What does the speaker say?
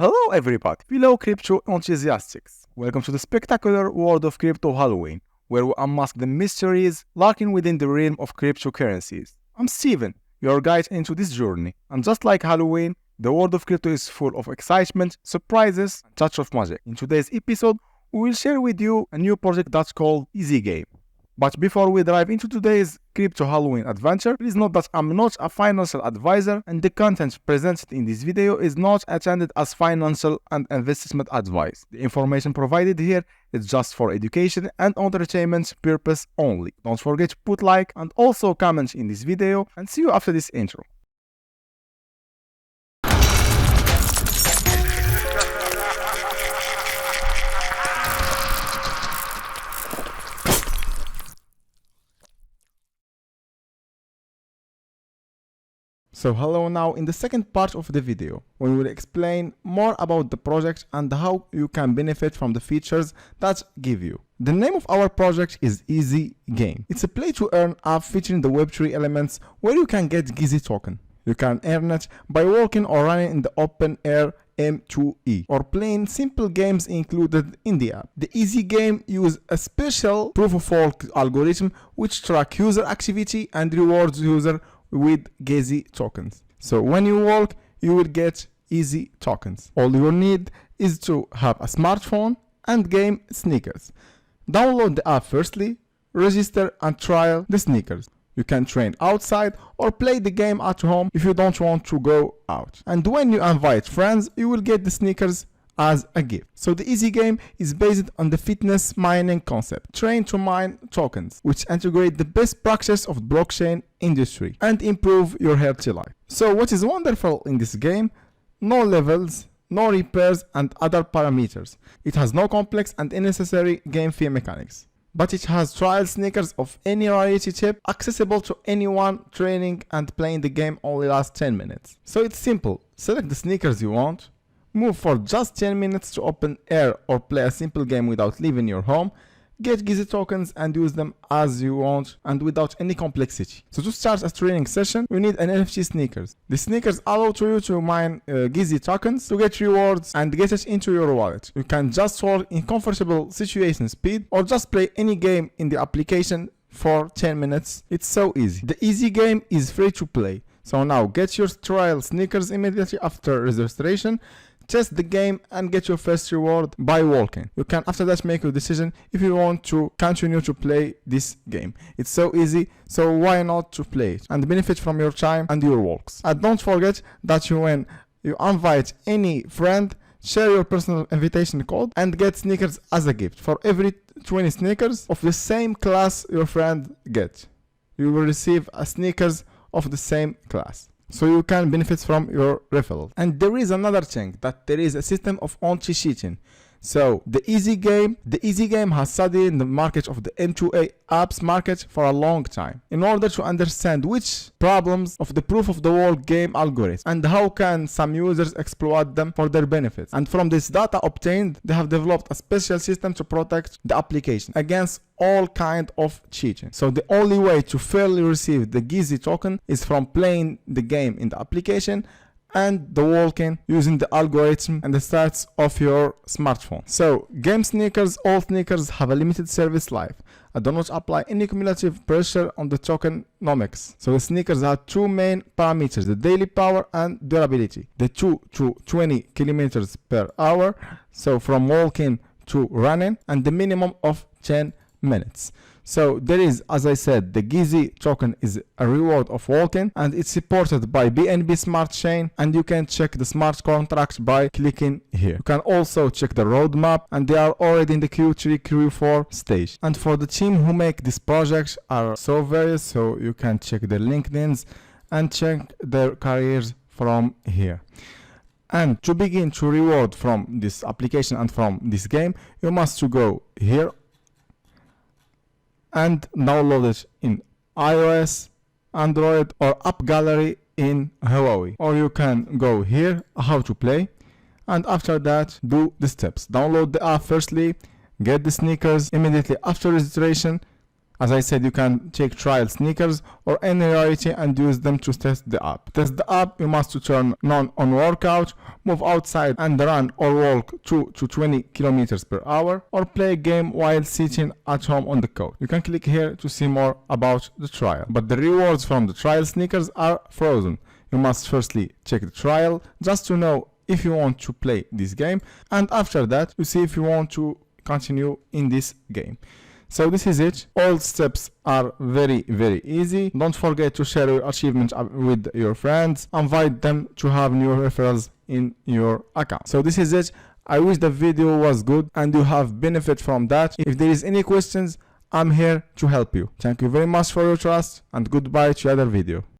Hello everybody, fellow crypto enthusiasts. Welcome to the spectacular world of crypto Halloween, where we unmask the mysteries lurking within the realm of cryptocurrencies. I'm Steven, your guide into this journey. And just like Halloween, the world of crypto is full of excitement, surprises, and touch of magic. In today's episode, we will share with you a new project that's called EzzyGame. But before we dive into today's crypto Halloween adventure, please note that I'm not a financial advisor and the content presented in this video is not intended as financial and investment advice. The information provided here is just for education and entertainment purpose only. Don't forget to put like and also comment in this video, and see you after this intro. So hello now in the second part of the video, we will explain more about the project and how you can benefit from the features that give you. The name of our project is EzzyGame. It's a play-to-earn app featuring the Web3 elements where you can get Gizzy token. You can earn it by working or running in the open-air M2E or playing simple games included in the app. The EzzyGame uses a special proof-of-work algorithm which tracks user activity and rewards user with Gizzy tokens. So when you walk, you will get Ezzy tokens. All you need is to have a smartphone and game sneakers. Download the app firstly, register and trial the sneakers. You can train outside or play the game at home if you don't want to go out. And when you invite friends, you will get the sneakers as a gift. So the EzzyGame is based on the fitness mining concept, train to mine tokens, which integrate the best practice of blockchain industry and improve your healthy life. So what is wonderful in this game? No levels, no repairs and other parameters. It has no complex and unnecessary game fee mechanics. But it has trial sneakers of any rarity chip accessible to anyone. Training and playing the game only lasts 10 minutes. So it's simple, select the sneakers you want, move for just 10 minutes to open air or play a simple game without leaving your home, get Gizzy tokens and use them as you want and without any complexity. So to start a training session, you need an NFT sneakers. The sneakers allow you to mine Gizzy tokens to get rewards and get it into your wallet. You can just work in comfortable situation speed or just play any game in the application for 10 minutes. It's so easy. The EzzyGame is free to play. So now get your trial sneakers immediately after registration. Test the game and get your first reward by walking. You can after that make your decision if you want to continue to play this game. It's so easy, so why not to play it and benefit from your time and your walks. And don't forget that when you invite any friend, share your personal invitation code and get sneakers as a gift. For every 20 sneakers of the same class your friend gets, you will receive a sneakers of the same class. So you can benefit from your referral. And there is another thing, that there is a system of anti-cheating. So the EzzyGame has studied the market of the M2E apps market for a long time in order to understand which problems of the proof of the work game algorithm and how can some users exploit them for their benefits. And from this data obtained, they have developed a special system to protect the application against all kind of cheating. So the only way to fairly receive the Gizzy token is from playing the game in the application and the walking using the algorithm and the stats of your smartphone. So game sneakers, all sneakers have a limited service life. I do not apply any cumulative pressure on the tokenomics. So the sneakers have two main parameters, the daily power and durability. The 2 to 20 kilometers per hour, so from walking to running, and the minimum of 10 minutes. So there is, as I said, the Gizzy token is a reward of walking and it's supported by BNB Smart Chain, and you can check the smart contract by clicking here. You can also check the roadmap and they are already in the Q3, Q4 stage. And for the team who make this project are so various, so you can check their LinkedIns and check their careers from here. And to begin to reward from this application and from this game, you must to go here and download it in iOS, Android or App Gallery in Huawei. Or you can go here, how to play, and after that do the steps. Download the app firstly, get the sneakers immediately after registration, As I said, you can check trial sneakers or any rarity and use them to test the app. Test the app, you must turn none on workout, move outside and run or walk 2 to 20 kilometers per hour, or play a game while sitting at home on the couch. You can click here to see more about the trial. But the rewards from the trial sneakers are frozen. You must firstly check the trial just to know if you want to play this game, and after that you see if you want to continue in this game. So this is it. All steps are very easy. Don't forget to share your achievements with your friends. Invite them to have new referrals in your account. So this is it. I wish the video was good and you have benefit from that. If there is any questions, I'm here to help you. Thank you very much for your trust and goodbye to other video.